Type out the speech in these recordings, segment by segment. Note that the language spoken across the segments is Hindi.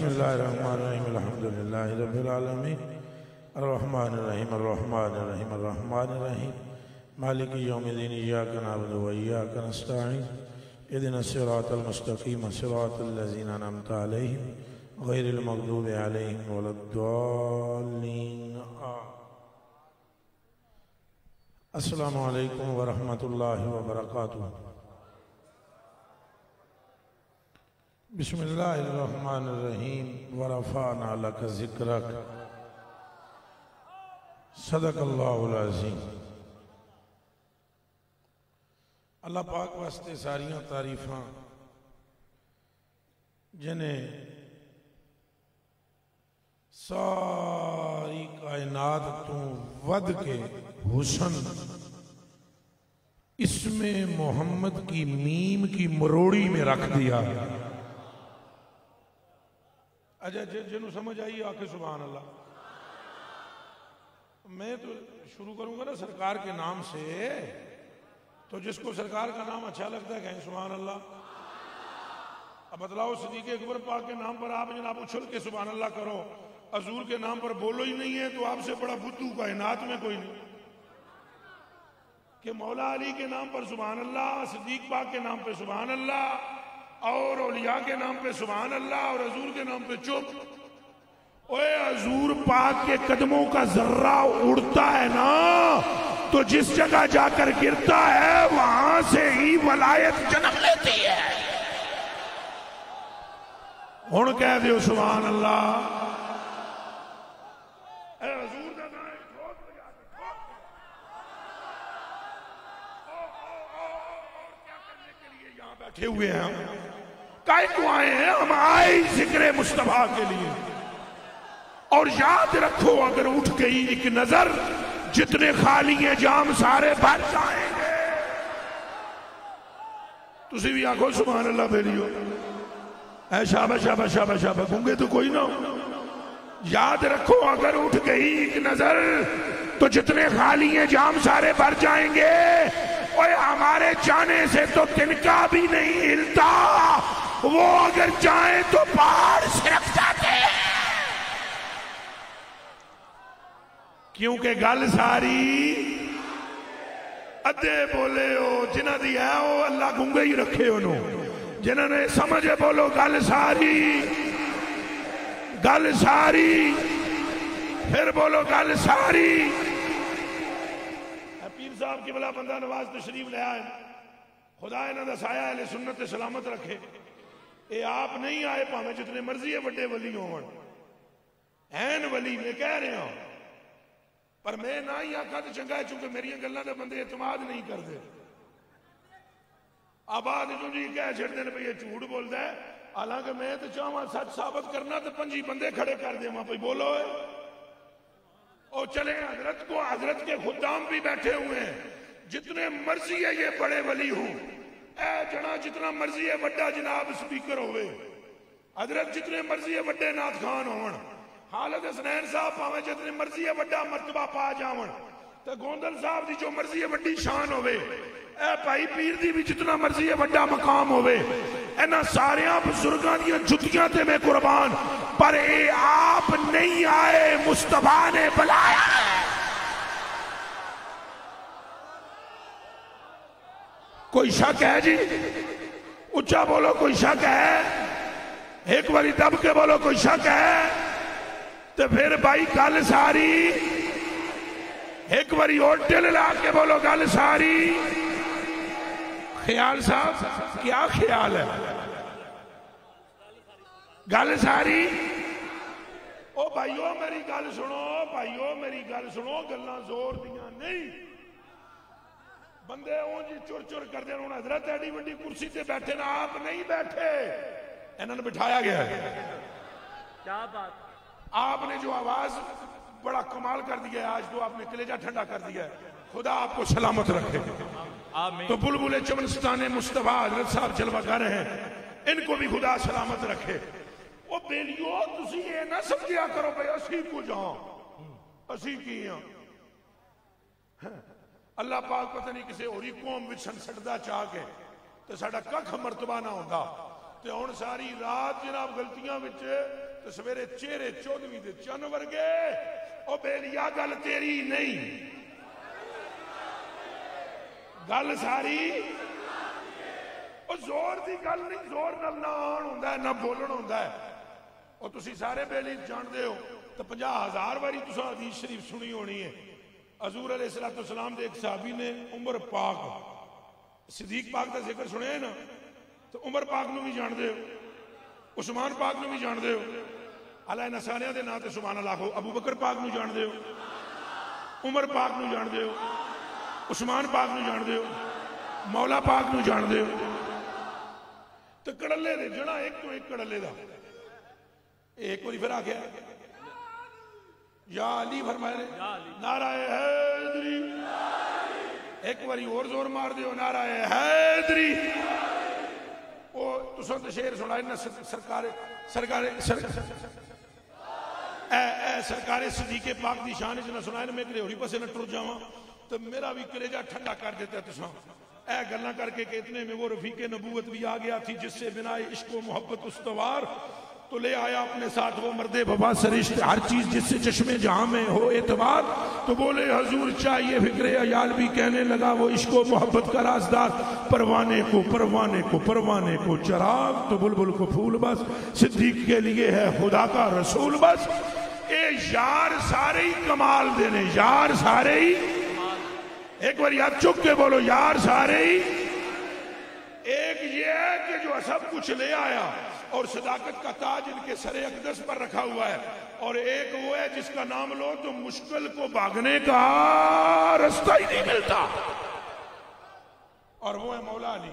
बिस्मिल्लाहिर्रहमानिर्रहीम अल्हम्दुलिल्लाहि रब्बिल आलमीन अर्रहमानिर्रहीम मालिकी यौमिद्दीन इय्याका नअबुदु व इय्याका नस्तईन इहदिनस सिरातल मुस्तक़ीम सिरातल लज़ीना अनअमता अलैहिम गैरिल मग़दूबि अलैहिम वलद्दाल्लीन। अस्सलामु अलैकुम व रहमतुल्लाहि व बरकातुहू। बिस्मिल्लाहिर्रहमानिर्रहीम व रफ़अना लका ज़िक्रक सदक़ल्लाहुल अज़ीम। अल्लाह पाक वास्ते सारियां तारीफां जिन्हें सारी कायनात तो वध के हुसन इसमें मोहम्मद की मीम की मरोड़ी में रख दिया। अच्छा जिन्हों समझ आई आके सुभान अल्लाह। मैं तो शुरू करूंगा ना सरकार के नाम से, तो जिसको सरकार का नाम अच्छा लगता है कहें सुभान अल्लाह। अब बतलाओ सिद्दीक़ अकबर पाक के नाम पर आप जनाब उछल के सुभान अल्लाह करो, हजूर के नाम पर बोलो ही नहीं है तो आपसे बड़ा बुद्धू कायनात में कोई नहीं। कि मौला अली के नाम पर सुभान अल्लाह, सिद्दीक़ पाक के नाम पे सुभान अल्लाह, और औलिया के नाम पे सुभान अल्लाह, और हजूर के नाम पे चुप। ओए हजूर पाक के कदमों का जर्रा उड़ता है ना, तो जिस जगह जाकर गिरता है वहां से ही वलायत जन्म लेती है। हुण कह दो सुभान अल्लाह। हजूर का नाम ठोक बजा के ठोक। क्या करने के लिए यहाँ बैठे हुए हैं हम? काहे को आए हैं? हम आए जिक्र मुस्तफा के लिए। और याद रखो अगर उठ गई एक नजर, जितने खाली हैं जाम सारे भर जाएंगे। तुसी भी आखो सुभान अल्लाह भेड़ियो। ऐ शाबाश शाबाश शाबाश शाबाश, गूंगे तो कोई ना हो। याद रखो अगर उठ गई एक नजर तो जितने खाली हैं जाम सारे भर जाएंगे। और हमारे जाने से तो तिनका भी नहीं हिलता, वो अगर जाए तो पहाड़ सिरक जाते हैं। क्योंकि गल सारी अद्धे बोले हो जिन्हों दी है वो अल्लाह गूंगे ही रखे उन्होंने। जिन्होंने समझे बोलो गल सारी, गल सारी, फिर बोलो गल सारी। पीर साहब की बला बंदा नवाज तशरीफ ले आए, खुदा इन्हों का साया अहले सुन्नत ते सलामत रखे। ये आप नहीं आए भावें जितने मर्जी है बड़े वली होवन, ऐन वली मैं कह रहा हूं। पर मैं ना ही आखा तो चंगा है, चूंकि मेरी गल्लां दे बंदे एतमाद नहीं करते। आबाद जो जी कह छड़ते हैं भाई ये झूठ बोलता है, हालांकि मैं तो चाहवा सच साबित करना तो 5 बंदे खड़े कर देवा भाई बोलो। और चले हजरत को, हजरत के खुदाम भी बैठे हुए हैं। जितने मर्जी है ये बड़े वली हूं, ए जना जितना मर्जी है बड़ा जनाब स्पीकर होवे, हजरत जितने मर्जी है बड़े नाथ खान होवन, हालत हसनैन साहब भावें जितने मर्जी है बड़ा मर्तबा पा जावन, तो गोंदल साहब की जो मर्जी है बड़ी शान होवे, ए भाई पीर दी भी जितना मर्जी है बड़ा मकाम होवे। इन्हां सारियां बुजुर्गां दी जुतियां ते मैं कुर्बान, पर ये आप नहीं आए, मुस्तफा ने बुलाया। कोई शक है जी? उच्चा बोलो कोई शक है? एक बारी दब के बोलो कोई शक है? तो फिर भाई गल सारी, एक बारी और दिल ला के बोलो गल सारी। ख्याल साहब क्या ख्याल है? गल सारी। ओ भाइयों मेरी गल सुनो, भाइयों मेरी गल सुनो, गल्लां जोर दियां नहीं। बंदे ऊं जी चुर चुर करते हैं। हजरत एडी वड्डी कुर्सी से बैठे ना, आप नहीं बैठे, इन्होंने बिठाया गया है। क्या बात। आपने जो आवाज बड़ा कमाल कर दिया है आज, तो आपने कलेजा ठंडा कर दिया है। खुदा आपको सलामत रखे। तो बुलबुले चमनस्ताने मुस्तफा हजरत साहब जलवागर हैं, इनको भी खुदा सलामत रखे। वो बेलियो तुसी ये ना समझिया करो भाई असी कुछ हाँ असी की हाँ। अल्लाह पाक पता नहीं किसी होरी कौम विच संसटदा चाह के तो साडा कख मरतबा ना होंदा। ते हुण सारी रात जनाब गलतियां विच तो सवेरे चेहरे 14वीं दे चन वर्गे। ओ बेलिया गल तेरी नहीं, गल सारी जोर की गल नहीं, जोर नाल ना आण हुंदा है ना बोलण हुंदा है। और तुसी सारे बेली जानते हो तो 50,000 बारी तुसां हदीस शरीफ सुनी होनी है। हजूर अलैहिस्सलाम दे एक सहाबी ने उमर पाक सिद्दीक पाक का जिक्र सुनिया ना, तो उमर पाक नूं भी जानते हो, उस्मान पाक नूं भी जानते हो, अल्लाह इन्हां सारियां दे नां ते सुभान अल्लाह हो। अबू बकर पाक नूं जानते हो, उमर पाक नूं जानते हो, उस्मान पाक नूं जानते हो, मौला पाक नूं जानते हो। तो कड़ले दे जड़ा एक तो एक कड़ले दा एक बारी फिर आ गया या अली फरमाए ने नाराए हैदरी, एक बारी और जोर मार दियो नाराए हैदरी। ओ तुसां ते शेर सुनाए ना सरकार सिद्दीक़े पाक दी शान च ना सुनाए ना, मैं किते होरी पासे ना टुर जावां तो मेरा भी कलेजा ठंडा कर देता है। तुसां ऐ गल्लां करके कि इतने में वो रफीके नबूवत भी आ गया थी जिससे बिना इश्क व मोहब्बत उस्तवार, तो ले आया अपने साथ वो मर्दे बाबा सरिश्त हर चीज जिससे चश्मे जहां में हो एतबार। तो बोले हजूर चाहिए फिक्रे अयाल भी, कहने लगा वो इश्क व मोहब्बत का राजदार, परवाने को परवाने को परवाने को चराग, तो बुलबुल को फूल बस, सिद्दीक के लिए है खुदा का रसूल बस। ए यार सारे ही कमाल देने, यार सारे ही, एक बार याद चुक के बोलो यार सारे ही। एक ये है कि जो सब कुछ ले आया और सदाकत का ताज इनके सरे अक़दस पर रखा हुआ है, और एक वो है जिसका नाम लो तो मुश्किल को भागने का रास्ता ही नहीं मिलता, और वो है मौला अली।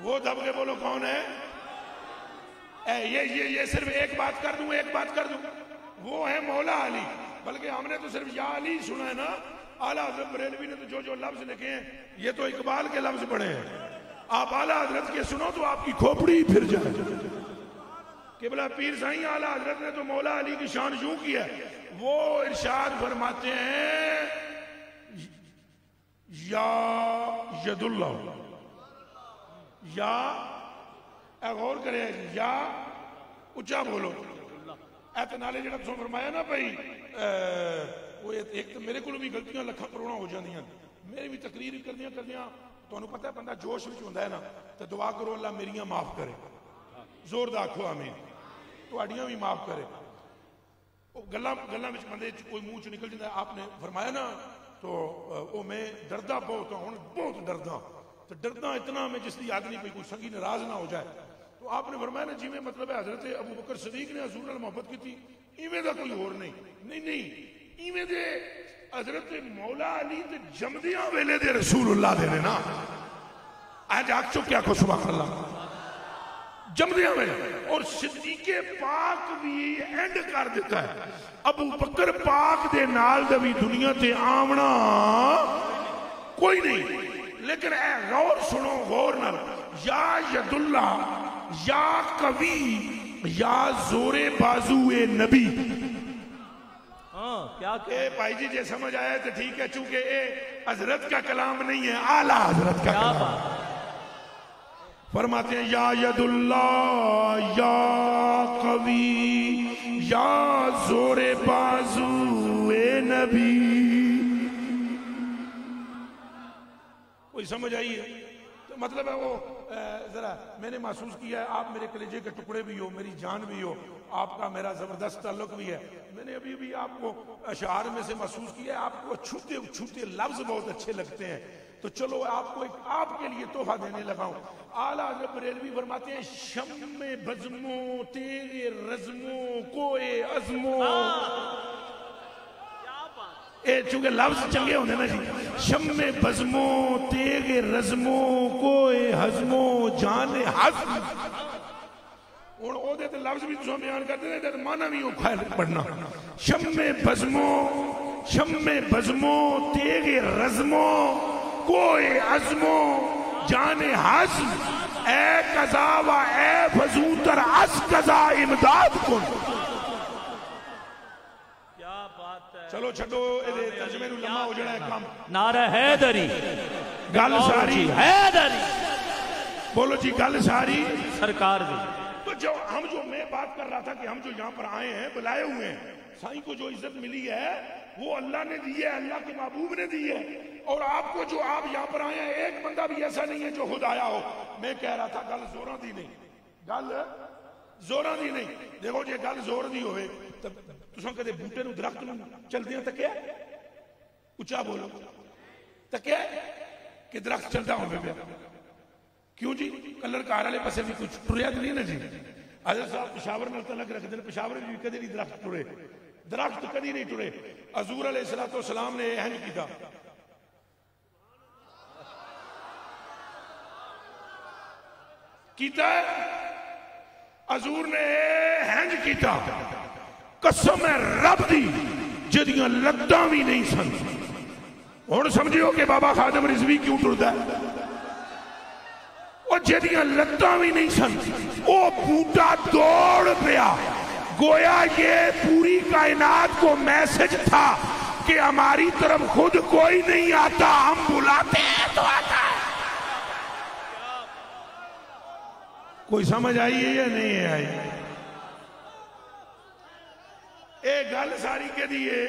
वो दब के बोलो कौन है? ये सिर्फ एक बात कर दूं, एक बात कर दूं, वो है मौला अली। बल्कि हमने तो सिर्फ या अली सुना है ना, आला हज़रत बरेलवी ने तो जो जो लफ्ज लिखे हैं ये तो इकबाल के लफ्ज पढ़े हैं। आप आला हजरत के सुनो तो आपकी खोपड़ी ही फिर जाए। किबला पीर साईं आला हजरत ने तो मौला अली की शान यूं की है, वो इरशाद फरमाते हैं या यदुल्लाह, या गौर करे, या उच्चा बोलो ऐत नाले जो तुम फरमाया ना भाई, वो एक तो मेरे को भी गलतियां लखा करोड़ा हो जांदियां, मेरी भी तकरीर करदियां तुहानू पता है बंदा जोश में होंदा है ना, तो दुआ करो अल्लाह मेरियां माफ करे, जोरदार आखो आमीन, तुहाडियां भी माफ करे। गल्लां विच बंदे कोई मुंह च निकल जाता है। आपने फरमाया ना तो वो मैं डरदा बहुत हूं, बहुत डरदा, तो डरदा इतना मैं जिसकी याद नहीं कोई संगी नाराज ना हो जाए। तो आपने फरमाया ना जिवें मतलब है हजरत अबू बकर सदीक ने हजूर नाल मोहब्बत की थी, इवें दा कोई होर नहीं, नहीं इवें दे हजरत मौला अली ते जमदियां वेले दे रसूलुल्लाह दे ना। आज आख चुक्या को सुभान अल्लाह, जमदियां वेले। और सिद्दीक़े पाक भी एंड कर देता है, अबू बकर पाक दे नाल दा भी दुनिया ते आमना कोई नहीं। लेकिन ए गौर सुनो, गौर नाल, या यदुल्ला, या कवि, या जोरे बाजू ए नबी। क्या भाई जी जे समझ आया तो ठीक है, चूंकि ये हजरत का कलाम नहीं है, आला हजरत का कलाम। फरमाते हैं या यदुल्ला, या कवि, या जोरे बाजू ए नबी। कोई समझ आई है? तो मतलब है वो जरा मैंने महसूस किया है, आप मेरे कलेजे के टुकड़े भी हो, मेरी जान भी हो, आपका मेरा जबरदस्त ताल्लुक भी है। मैंने अभी भी आपको अशार में से महसूस किया है, आपको छूते छूते लफ्ज बहुत अच्छे लगते हैं, तो चलो आपको एक आपके लिए तोहफा देने लगा हूं। आला हज़रत बरेलवी फरमाते हैं शम्मे बज़्मो तेरे रज़्मो कोए अज़्मो। चूंकि लफ्ज चंगे होंगे ना जी, शम्मे बज़्मो तेरे रज़्मो कोए हज़्मो जाने हज़्म। हुण ओदे ते लफ्ज भी तुसां बयान करदे ने ते माना भी औखा है पढ़ना। शम्मे बज़्मो तेरे रज़्मो कोए अज़्मो जाने हज़्म। ए कज़ा व ए फज़ूतर अस कज़ा इमदाद कुन। क्या बात है। चलो छड्डो इहदे तर्जमे नूं लम्मा हो जाना है काम। नारा हैदरी, गल सारी हैदरी, बोलो जी गल सारी सरकार दी। तो जो मैं बात कर रहा था कि हम जो यहाँ पर आए हैं बुलाए हुए हैं, साईं को जो इज्जत मिली है वो अल्लाह ने दी है, अल्लाह के महबूब ने दी है। और आपको जो आप यहाँ पर आए हैं, एक बंदा भी ऐसा नहीं है जो खुद आया हो। मैं कह रहा था गल जोरा दी नहीं, गल जोरा दी नहीं। देखो जे गल जोर दी होवे तो तुसां कदे बूटे नूं दरख्त नूं चलदियां तक्या, उच्चा बोलो, तक्या कि दरख्त चलदा होवे पिया? क्यों जी? कलर कार वाले पासे भी कुछ टुरिया तो नहीं ना जी। अजर साहब पेशावर नाल तलक रखते हैं, पेशावर भी कदे नहीं दरख्त टुरे, दरख्त कदी नहीं टुरे। हजूर अलैहिस्सलाम ने इंज कीता, कीता हजूर ने इंज कीता, कसम है रब दी जिहदियां लत्तां भी नहीं सन। हुण समझियो कि बाबा खादिम रिजवी क्यों टुरदा है। और जिहदियां लत्तां भी नहीं सन, वो बूटा दौड़ पिया। गोया ये पूरी कायनात को मैसेज था कि हमारी तरफ खुद कोई नहीं आता, हम बुलाते हैं तो आता है। कोई समझ आई है या नहीं आई? ए गल सारी के दिए,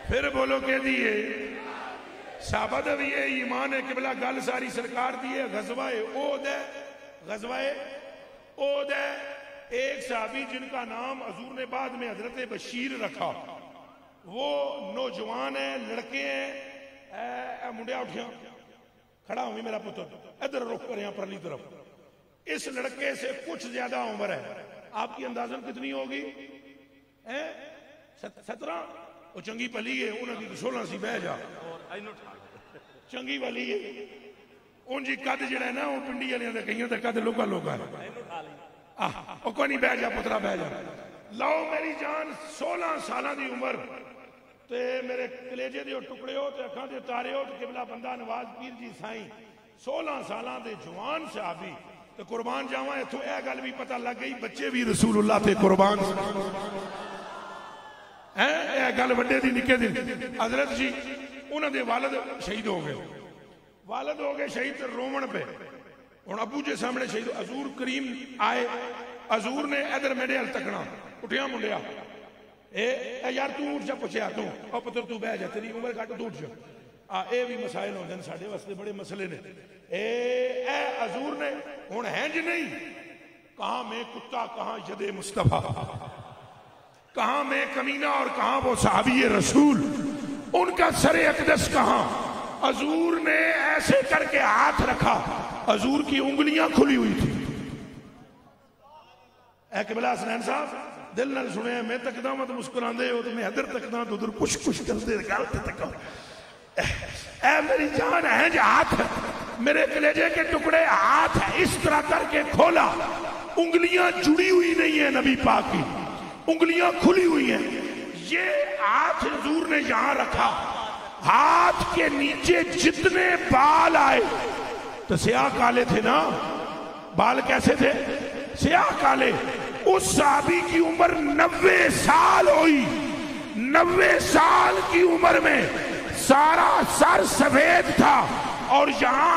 फिर बोलो के दिए, साबत भी है, ईमान है किबला, गल सारी सरकार दी है। गजवाए ओद है, गजवाए ओद है। एक साहबी जिनका नाम हजूर ने बाद में हजरत बशीर रखा, वो नौजवान है, लड़के हैं। मुंडिया उठिया खड़ा हुई मेरा पुत्र, इधर रुख कर, यहां परली तरफ। इस लड़के से कुछ ज्यादा उम्र है, आपकी अंदाजन कितनी होगी? 17। वो चंगी पली है, उन्होंने 16 सी बह जा, चंगी वाली है। उनकी कद जड़ा ना वो पिंडी वाले का कई कद लोगा लोगा कोई नहीं, बह जा पुत्रा बह जा। लो मेरी जान, 16 साल की उम्र ते मेरे कलेजे के टुकड़े हो ते अखां दे तारे हो, किबला बंदा नवाज पीर जी साईं 16 साल के जवान सहाबी। तो कुर्बान जावा, इथों यह गल भी पता लग गई बच्चे भी रसूलुल्लाह ते कुर्बान है। यह गल वड्डे दी निके दी। हजरत जी उन्होंने वालद शहीद हो गए, वालद हो गए शहीद, रोवण पे। हुण अबू जे सामने शहीद, हजूर करीम आए, हजूर ने इधर मेरे हल तकना, उठिया मुंडिया, ए यार तू उठ जा, पूछया तू, और पुत्र तू बह जा, तेरी उम्र घट, तू उठ जा। ये भी मसाइल होंदे ने साडे वास्ते, बड़े मसले ने। ए हजूर ने हुण है जी नहीं, कहां मैं कुत्ता, कहां यदे मुस्तफा, कहां मैं कमीना और कहां वो साहबी रसूल, उनका सरे अकदस कहां। हजूर ने ऐसे करके हाथ रखा, हजूर की उंगलियां खुली हुई थी। किबला हसनैन साहब दिल नाल सुने, मैं तकदा मत मुस्कुरांदे हो, तो मैं इधर तकदा तो उधर कुछ कुछ करते गलत तक। मेरी जान है जो हाथ, मेरे कलेजे के टुकड़े, हाथ है इस तरह करके खोला, उंगलियां जुड़ी हुई नहीं है, नबी पाक की उंगलियां खुली हुई हैं। ये हाथ हजूर ने यहां रखा, हाथ के नीचे जितने बाल आए, तो स्याह काले थे ना, बाल कैसे थे? स्याह काले। उस साहबी की उम्र 90 साल हुई, 90 साल की उम्र में सारा सर सफेद था, और यहां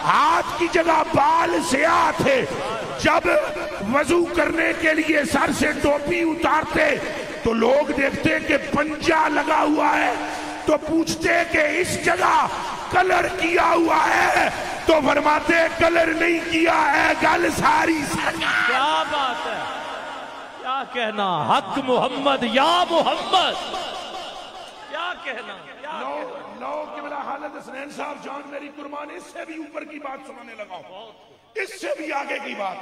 हाथ की जगह बाल स्याह थे। जब वजू करने के लिए सर से टोपी उतारते तो लोग देखते कि पंजा लगा हुआ है, तो पूछते कि इस जगह कलर किया हुआ है, तो फरमाते कलर नहीं किया है, गल सारी सरकार। क्या बात है, क्या कहना, हक मोहम्मद या मोहम्मद, क्या कहना। लो किबला हालत हसनैन साहब जान मेरी कुर्बान, इससे भी ऊपर की बात सुनाने लगा हूं, इससे भी आगे की बात।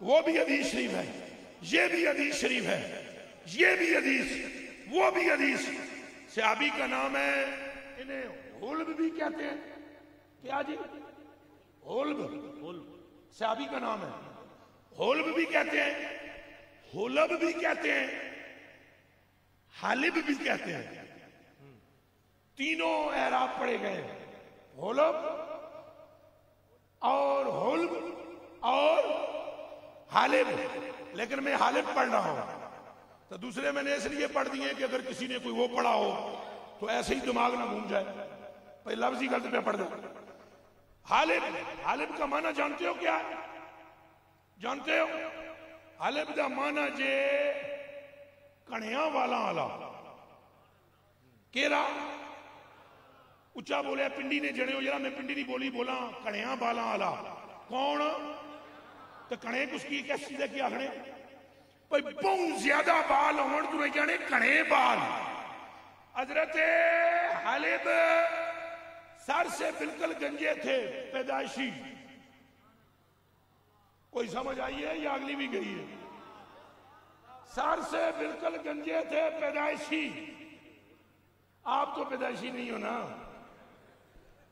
वो भी हदीस शरीफ है, ये भी हदीस शरीफ है, ये भी हदीस, वो भी हदीस। सहाबी का नाम है, इन्हें हुल्ब भी कहते हैं। क्या जी? हुल्ब, सहाबी का नाम है। हुल्ब भी कहते हैं, हुलब भी कहते हैं, हालिब भी कहते हैं। तीनों एराब पढ़े गए, हुलब और हुल्ब और हालिब। लेकिन मैं हालिब पढ़ रहा हूं, तो दूसरे मैंने इसलिए पढ़ दिए कि अगर किसी ने कोई वो पढ़ा हो तो ऐसे ही दिमाग ना घूम जाए, भाई लफ्ज ही गलत पे पढ़ दे। हालिब, हालिब का माना जानते हो क्या है? जानते हो हलफ दा माना जे कणिया वाला आला केरा उच्चा बोलिया पिंडी ने जने हो जरा मैं पिंडी नहीं बोली बोला कणिया वाला आला कौन तो कणे उसकी कैसी दे की आखने भाई बहुत ज्यादा बाल होने तू नहीं जाने कणे बाल हजरत हालिब सर से बिल्कुल गंजे थे पैदाइशी कोई समझ आई है या अगली भी गई है सर से बिल्कुल गंजे थे पैदाइशी आप तो पैदाइशी नहीं हो ना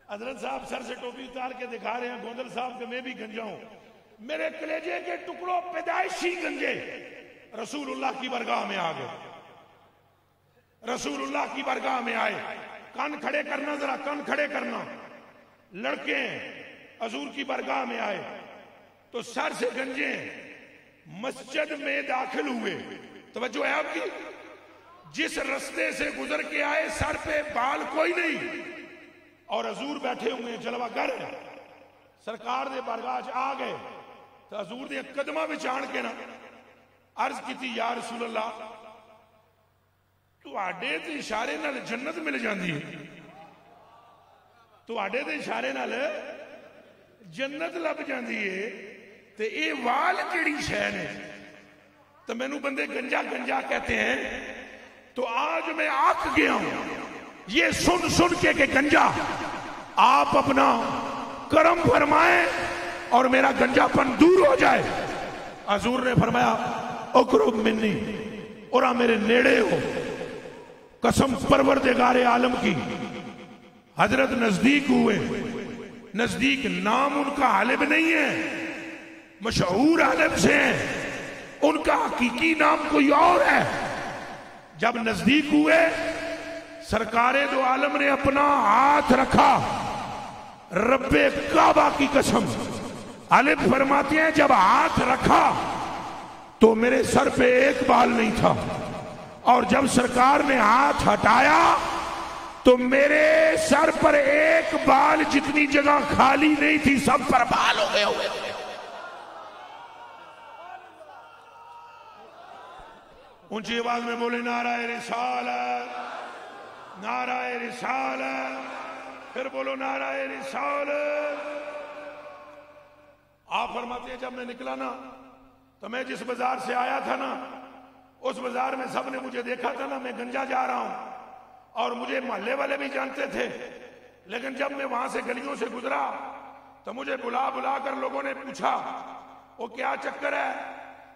हजरत साहब सर से टोपी उतार के दिखा रहे हैं गोंदल साहब के मैं भी गंजा हूं मेरे कलेजे के टुकड़ों पैदाइशी गंजे रसूलुल्लाह की बरगाह में आ गए रसूलुल्लाह की बरगाह में आए कान खड़े करना जरा कान खड़े करना लड़के हजूर की बरगाह में आए तो सर से गंजे मस्जिद में दाखिल हुए तवज्जो है आपकी जिस रास्ते से गुजर के आए सर पे बाल कोई नहीं और हजूर बैठे हुए हैं जलवागर सरकार दे बरगाह च आ गए तो हजूर दे कदमां विच आण के ना अर्ज की या रसूल अल्लाह तुहाडे ते इशारे नाल जन्नत मिल जाती है तुहाडे ते इशारे नाल जन्नत लभ जाती है ते ये वाल केड़ी शै ने तो मैनू बंदे गंजा गंजा कहते हैं तो आज मैं आक गया हूं ये सुन सुन के गंजा आप अपना करम फरमाए और मेरा गंजापन दूर हो जाए हजूर ने फरमाया उकरुब मिन्नी और मेरे नेड़े हो कसम परवरदिगारे आलम की हजरत नजदीक हुए नजदीक नाम उनका हालिब नहीं है मशहूर आलम से है उनका हकीकी नाम कोई और है जब नजदीक हुए सरकारे दो आलम ने अपना हाथ रखा रब्बे काबा की कसम आलिम फरमाते हैं जब हाथ रखा तो मेरे सर पे एक बाल नहीं था और जब सरकार ने हाथ हटाया तो मेरे सर पर एक बाल जितनी जगह खाली नहीं थी सब पर बाल हो गए हुए ऊंची आवाज में बोले नाराए रिसालत नाराए रिसालत फिर बोलो नाराए रिसालत आप फरमाते हैं जब मैं निकला ना तो मैं जिस बाजार से आया था ना उस बाजार में सबने मुझे देखा था ना मैं गंजा जा रहा हूं और मुझे मोहल्ले वाले भी जानते थे लेकिन जब मैं वहां से गलियों से गुजरा तो मुझे बुला बुला कर लोगों ने पूछा वो क्या चक्कर है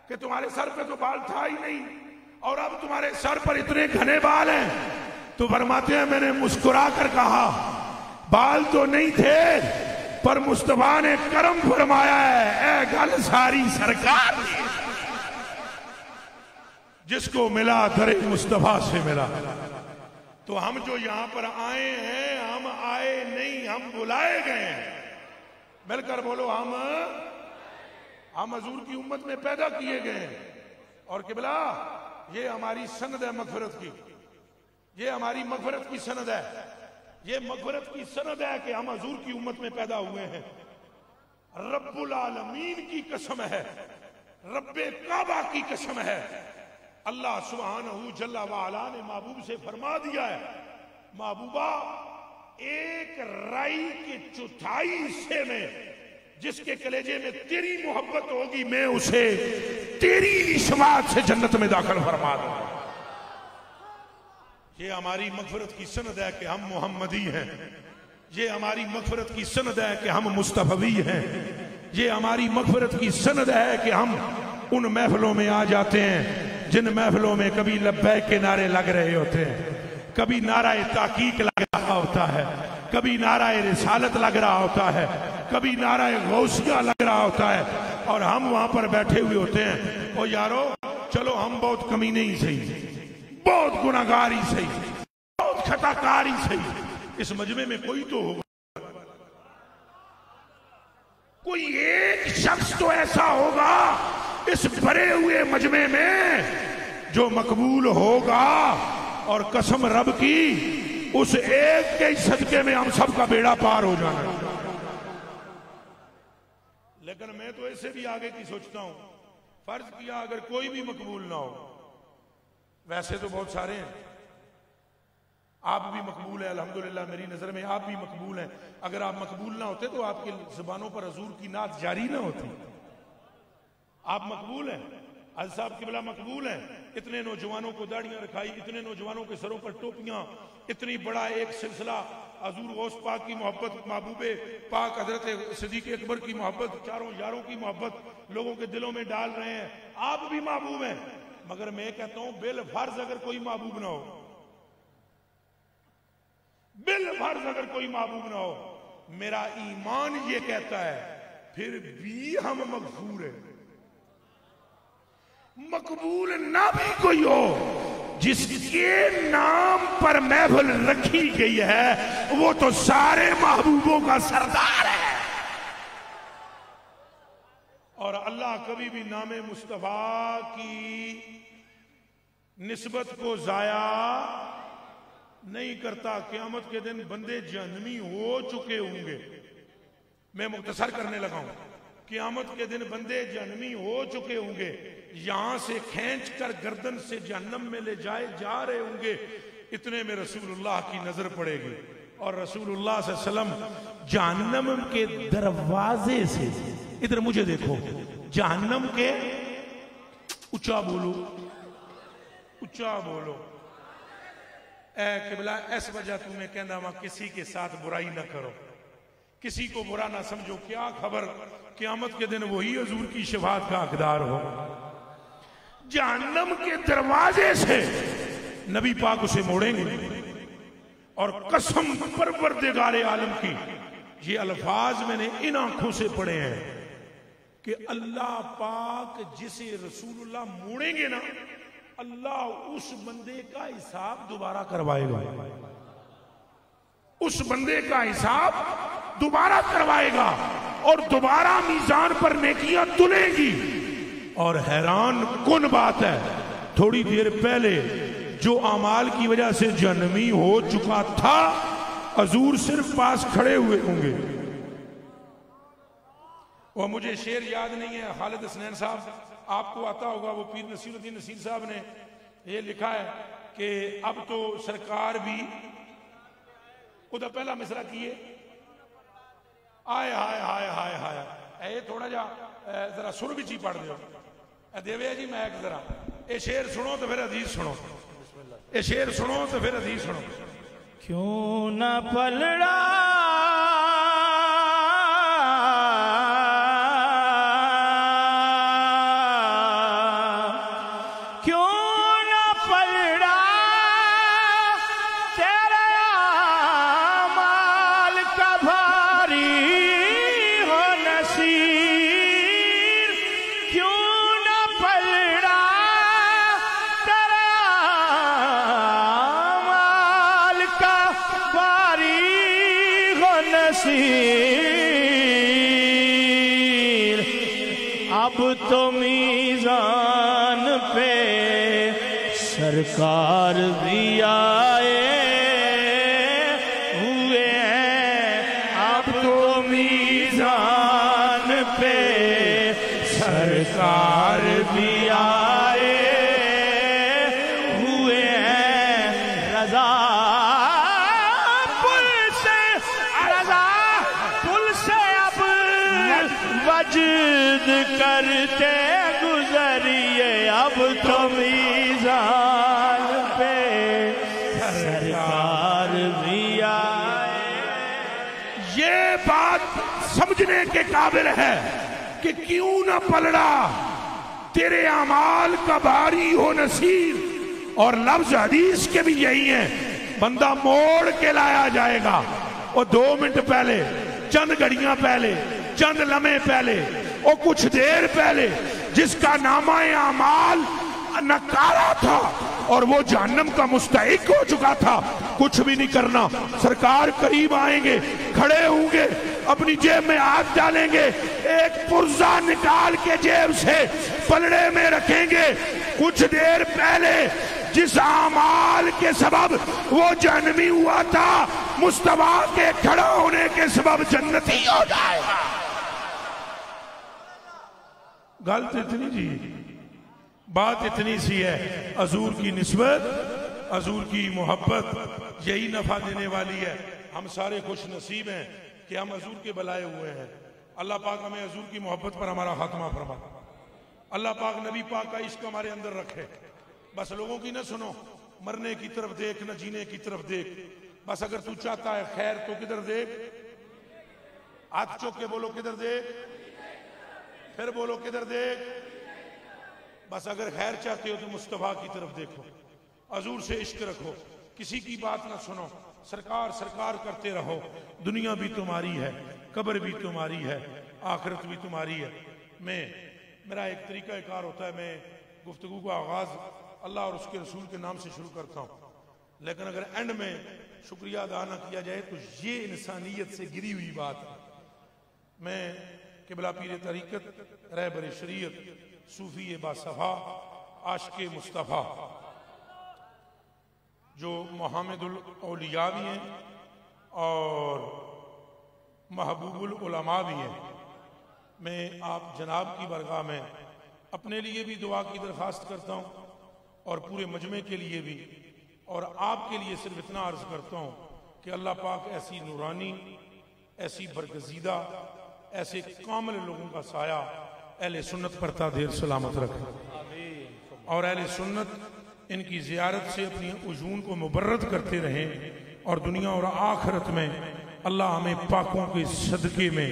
कि तुम्हारे सर पे तो बाल था ही नहीं और अब तुम्हारे सर पर इतने घने बाल हैं तो फरमाते हैं मैंने मुस्कुरा कर कहा बाल तो नहीं थे पर मुस्तफा ने करम फरमाया है ए गल सारी सरकार जिसको मिला दरे मुस्तफा से मिला तो हम जो यहां पर आए हैं हम आए नहीं हम बुलाए गए हैं मिलकर बोलो हम हजूर की उम्मत में पैदा किए गए हैं और किबला ये हमारी सनद है मगफरत की ये हमारी मगफरत की सनद है ये मगफरत की सनद है कि हम हजूर की उम्मत में पैदा हुए हैं रब्बुल आलमीन की कसम है रब्बे काबा की कसम है अल्लाह सुब्हानहू जल्ला व अला ने महबूब से फरमा दिया है महबूबा एक राई के चौथाई हिस्से में जिसके कलेजे में तेरी मोहब्बत होगी मैं उसे तेरी निस्बत से जन्नत में दाखिल फरमा दूंगा ये हमारी मगफरत की सनद है कि हम मोहम्मदी हैं ये हमारी मगफरत की सनद है कि हम मुस्तफवी हैं ये हमारी मगफरत की सनद है कि हम उन महफिलों में आ जाते हैं जिन महफिलों में कभी लब्बैक के नारे लग रहे होते हैं कभी नाराए ताकीक लग रहा होता है कभी नाराए रिसालत लग रहा होता है कभी नाराए गौसिया लग रहा होता है और हम वहां पर बैठे हुए होते हैं और यारो चलो हम बहुत कमीने ही सही बहुत गुनाहगार ही सही बहुत खताकार ही सही इस मजमे में कोई तो होगा कोई एक शख्स तो ऐसा होगा इस भरे हुए मजमे में जो मकबूल होगा और कसम रब की उस एक के सदके में हम सबका बेड़ा पार हो जाना लेकिन मैं तो ऐसे भी आगे की सोचता हूं, फर्ज किया अगर कोई भी मकबूल ना हो, वैसे तो बहुत सारे हैं, आप भी मकबूल है अल्हम्दुलिल्लाह, मेरी नजर में आप भी मकबूल हैं। अगर आप मकबूल ना होते तो आपकी जुबानों पर हजूर की नात जारी ना होती। आप मकबूल हैं, आज साहब किबला मकबूल हैं। इतने नौजवानों को दाढ़ियां रखाई, इतने नौजवानों के सरों पर टोपियां, इतनी बड़ा एक सिलसिला हजूर गौस पाक की मोहब्बत, महबूबे पाक हजरत सिद्दीक अकबर की मोहब्बत, चारों यारों की मोहब्बत लोगों के दिलों में डाल रहे हैं। आप भी महबूब हैं, मगर मैं कहता हूं बिल फर्ज अगर कोई महबूब ना हो, बिल फर्ज अगर कोई महबूब ना हो, मेरा ईमान ये कहता है फिर भी हम मगफूर है। मकबूल ना भी कोई हो, जिसके नाम पर महफिल रखी गई है वो तो सारे महबूबों का सरदार है। और अल्लाह कभी भी नामे मुस्तफा की निस्बत को जाया नहीं करता। क़यामत के दिन बंदे जहन्नमी हो चुके होंगे, मैं मुख्तसर करने लगा हूं। क़यामत के दिन बंदे जहन्नमी हो चुके होंगे, यहां से खींच कर गर्दन से जहन्नम में ले जाए जा रहे होंगे। इतने में रसूलुल्लाह की नजर पड़ेगी और रसूलुल्लाह सल्लल्लाहु अलैहि वसल्लम जहन्नम के दरवाजे से, इधर मुझे देखो, जहन्नम के, ऊंचा बोलो, ऊंचा बोलो, ए किबला इस वजह तुम्हें कहना वहां किसी के साथ बुराई ना करो, किसी को बुरा ना समझो। क्या खबर क़यामत के दिन वही हजूर की शफाअत का हकदार हो। जहन्नम के दरवाजे से नबी पाक उसे मोड़ेंगे और कसम परवरदिगार आलम की, ये अल्फाज मैंने इन आंखों से पढ़े हैं कि अल्लाह पाक जिसे रसूलुल्लाह मोड़ेंगे ना, अल्लाह उस बंदे का हिसाब दोबारा करवाएगा, उस बंदे का हिसाब दोबारा करवाएगा और दोबारा मीजान पर नेकियां तुलेगी। और हैरान कुन बात है, थोड़ी देर पहले जो अमाल की वजह से जहन्नमी हो चुका था, हजूर सिर्फ पास खड़े हुए होंगे। और मुझे शेर याद नहीं है, खालिद हसनैन साहब आपको आता होगा, वो पीर नसीरुद्दीन नसीर साहब ने ये लिखा है कि अब तो सरकार भी उधर पहला मिसरा किए, आए हाय हाय हाय हाय, ये थोड़ा जा जरा सुर भी ची पढ़ दो देवे जी, मैं जरा ये शेर सुनो तो फिर हदीस सुनो, ये शेर सुनो तो फिर हदीस सुनो। क्यों ना पलड़ा अब तो मीज़ान पे सरकार भी आए हुए हैं, अब तो मीज़ान पे सरकार भी आए हुए हैं। रजा वजद करते गुजरिए, अब तो मीज़ान पे सरकार भी आए। ये बात समझने के काबिल है कि क्यों ना पलड़ा तेरे अमाल का बारी हो नसीर। और लफ्ज हदीस के भी यही है, बंदा मोड़ के लाया जाएगा। और 2 मिनट पहले, चंद घड़ियां पहले, चंद लम्हे पहले और कुछ देर पहले जिसका नामा-ए अमाल नकारा था और वो जहन्नम का मुस्तहिक हो चुका था, कुछ भी नहीं करना। सरकार करीब आएंगे, खड़े होंगे, अपनी जेब में हाथ डालेंगे, एक पुर्जा निकाल के जेब से पलड़े में रखेंगे। कुछ देर पहले जिस अमाल के सबब वो जहन्नमी हुआ था, मुस्तफा के खड़ा होने के सबब जन्नती हो जाएगा। गल तो इतनी जी, बात इतनी सी है, हजूर की निस्बत, हजूर की मोहब्बत यही नफा देने वाली है। हम सारे खुश नसीब हैं कि हम हजूर के बुलाए हुए हैं। अल्लाह पाक हमें हजूर की मोहब्बत पर हमारा खात्मा फरमा। अल्लाह पाक नबी पाक का इश्क हमारे अंदर रखे। बस लोगों की ना सुनो, मरने की तरफ देख, न जीने की तरफ देख। बस अगर तू चाहता है खैर तो किधर देख, हाथ चौक के बोलो किधर देख, फिर बोलो किधर देख। बस अगर खैर चाहते हो तो मुस्तफा की तरफ देखो, हजूर से इश्क रखो, किसी की बात ना सुनो, सरकार सरकार करते रहो। दुनिया भी तुम्हारी है, कब्र भी तुम्हारी है, आखिरत भी तुम्हारी है। मेरा एक तरीका कार होता है, मैं गुफ्तगू का आगाज अल्लाह और उसके रसूल के नाम से शुरू करता हूँ, लेकिन अगर एंड में शुक्रिया अदा न किया जाए तो ये इंसानियत से गिरी हुई बात है। मैं किबला पीर तरीकत, रहबर शरीयत, सूफी बासफा, आशिक़ मुस्तफ़ा, जो मुहम्मदुल औलिया भी हैं और महबूबुल उलमा भी हैं, मैं आप जनाब की बरगाह में अपने लिए भी दुआ की दरख्वास्त करता हूँ और पूरे मजमे के लिए भी, और आपके लिए सिर्फ इतना अर्ज करता हूँ कि अल्लाह पाक ऐसी नूरानी, ऐसी बरगजीदा, ऐसे कामिल लोगों का साया अहले सुन्नत पर तादेर सलामत रखे, और अहले सुन्नत इनकी ज़ियारत से अपनी उजून को मुबर्रद करते रहें, और दुनिया और आखिरत में अल्लाह हमें पाकों के सदक़े में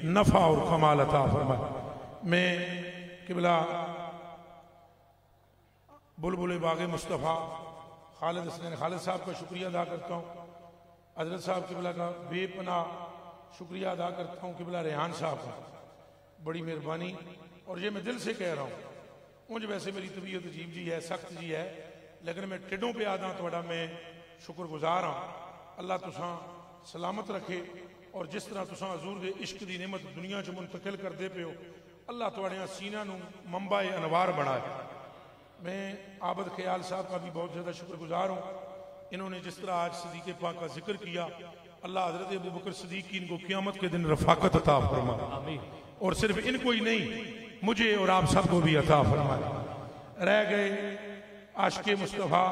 नफ़ा और कमाल अता फरमाए। मैं किबला बुलबुल बाग़ मुस्तफ़ा खालिद हसनैन खालिद साहब का शुक्रिया अदा करता हूँ। हजरत साहब किबला का बेपनाह शुक्रिया अदा करता हूँ। किबला रेहान साहब का बड़ी मेहरबानी, और ये मैं दिल से कह रहा हूँ। मुझ वैसे मेरी तबीयत अजीब जी है, सख्त जी है, लेकिन मैं टिड्डों पे आदा थोड़ा मैं शुक्रगुजार हाँ। अल्लाह तुसां सलामत रखे, और जिस तरह तुसां हजूर के इश्क की नेमत दुनिया च मुंतकिल करते पे हो, अल्लाह तुहाड़ियां सीना नूं मंबाए अनवार बनाए। मैं आबद ख्याल साहब का भी बहुत ज़्यादा शुक्रगुजार हूँ। इन्होंने जिस तरह आज सदीक़ पाक का जिक्र किया, अल्लाह हज़रत अबू बकर सिद्दीक़ की इनको क़यामत के दिन रफ़ाकत अता फरमाए, और सिर्फ इनको ही नहीं मुझे और आप सबको भी अता फरमाए। रह गए आशिक़ मुस्तफ़ा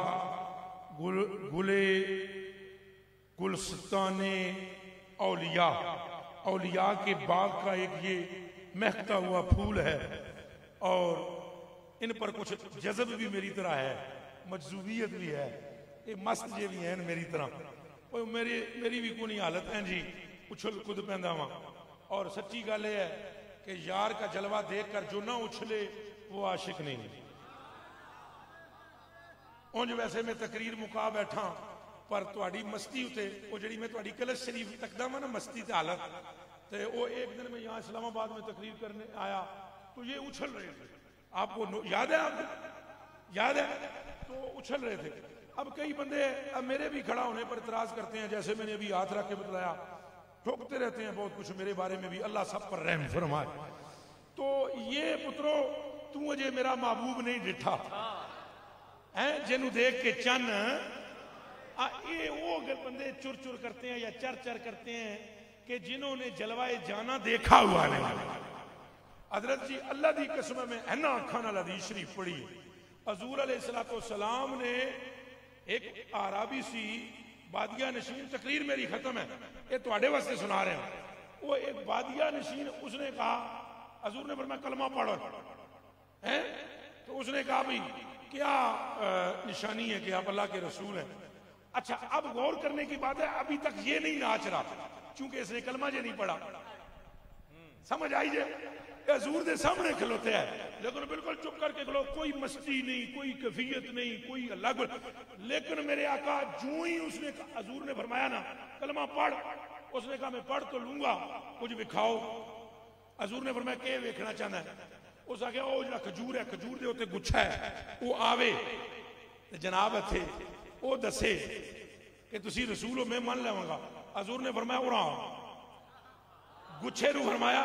गुलस्ताने औलिया, औलिया के बाग का एक ये महकता हुआ फूल है, और इन पर कुछ जज़ब भी मेरी तरह है, मजजूबियत भी है, ये मस्त जे भी हैं मेरी तरह। मेरी भी कोई हालत है जी, उछल कूद पैंदा वहां। और सच्ची गल है कि यार का जलवा देख कर जो ना उछले वो आशिक नहीं। उंज वैसे मैं तकरीर मुका बैठा, पर तुहाडी मस्ती उते वो जड़ी मैं तुहाडी कलश शरीफ तकदा वा ना मस्ती ते हालत, ते वो एक दिन मैं यहाँ इस्लामाबाद में तकरीर करने आया तो ये उछल रहे थे। आपको याद है? आपको याद है? तो उछल रहे थे। अब कई बंदे अब मेरे भी खड़ा होने पर इतराज करते हैं, जैसे मैंने अभी हाथ रख के बतलाया, ठोकते रहते हैं बहुत कुछ मेरे बारे में भी। अल्लाह सब पर रहम फरमाए। तो ये पुत्रो तू अजे मेरा महबूब नहीं डिठा है, जिन्हों देख के चन ये वो बंदे चुर चुर करते हैं या चर चर करते हैं कि जिन्होंने जलवाए जाना देखा हुआ नहीं। हजरत जी अल्लाह की कसम में इन्ना अखा नाल हदीस शरीफ पढ़ी। हजूर अलैहिस्सलाम ने एक आराबी सी बादिया नशीन, तकरीर मेरी खत्म है, ये तुम्हारे वास्ते सुना रहे हैं। वो एक बादिया नशीन, उसने कहा हजूर ने फरमाया कलमा पढ़ो है, तो उसने कहा भाई क्या निशानी है कि आप अल्लाह के रसूल हैं। अच्छा अब गौर करने की बात है, अभी तक ये नहीं नाच रहा क्योंकि इसने कलमा जे नहीं पढ़ा। समझ आई जे हजूर के सामने खलोते हैं, लेकिन बिल्कुल चुप करके खलो, कोई मस्ती नहीं, कोई कैफियत नहीं, कोई अलग। लेकिन मेरे आका जो ही उसने हजूर ने फरमाया ना कलमा पढ़, उसने कहा मैं पढ़ तो लूंगा, कुछ दिखाओ। हजूर ने फरमाया क्या वेखना चाहता है? उस आख्या वो जो खजूर है, खजूर के उत्ते गुच्छा है, वो आवे जनाब इत्थे वो दसे कि तुसी रसूल हो, मैं मान लवांगा। हजूर ने फरमाया उरा गुच्छे रू फरमाया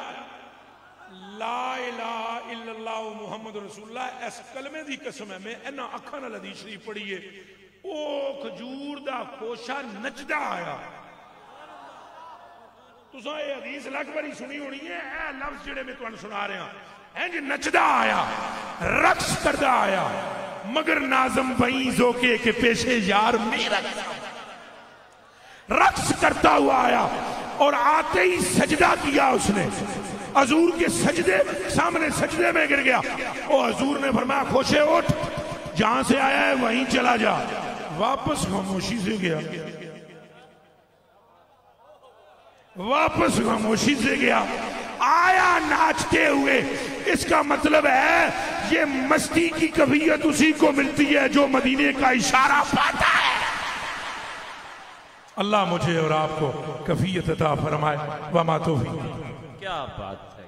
ला इलाहा इल्लल्लाह मुहम्मद रसूलुल्लाह। इस कलमे की कसम है, मैं इन्ना अखा नाल हदीस शरीफ पढ़ी है, वो खजूर दा खोशा नचदा आया। तुसां ये हदीस लख बारी सुनी होनी है, ए लफ्ज जेड़े मैं तुहानू सुना रहा इंज नचदा आया, रक्स करदा आया, मगर नाजम वही जोके के पेशे यार मेरा रक्स करता हुआ आया और आते ही सजदा किया उसने, हजूर के सजदे सामने सजदे में गिर गया। और हजूर ने फरमाया खोशे उठ, जहां से आया है वहीं चला जा। वापस खामोशी से गया, वापस खामोशी से गया, आया नाचते हुए। इसका मतलब है ये मस्ती की कफियत उसी को मिलती है जो मदीने का इशारा पाता है। अल्लाह मुझे और आपको कफियत अता फरमाए। वमा तौफीक। क्या बात है।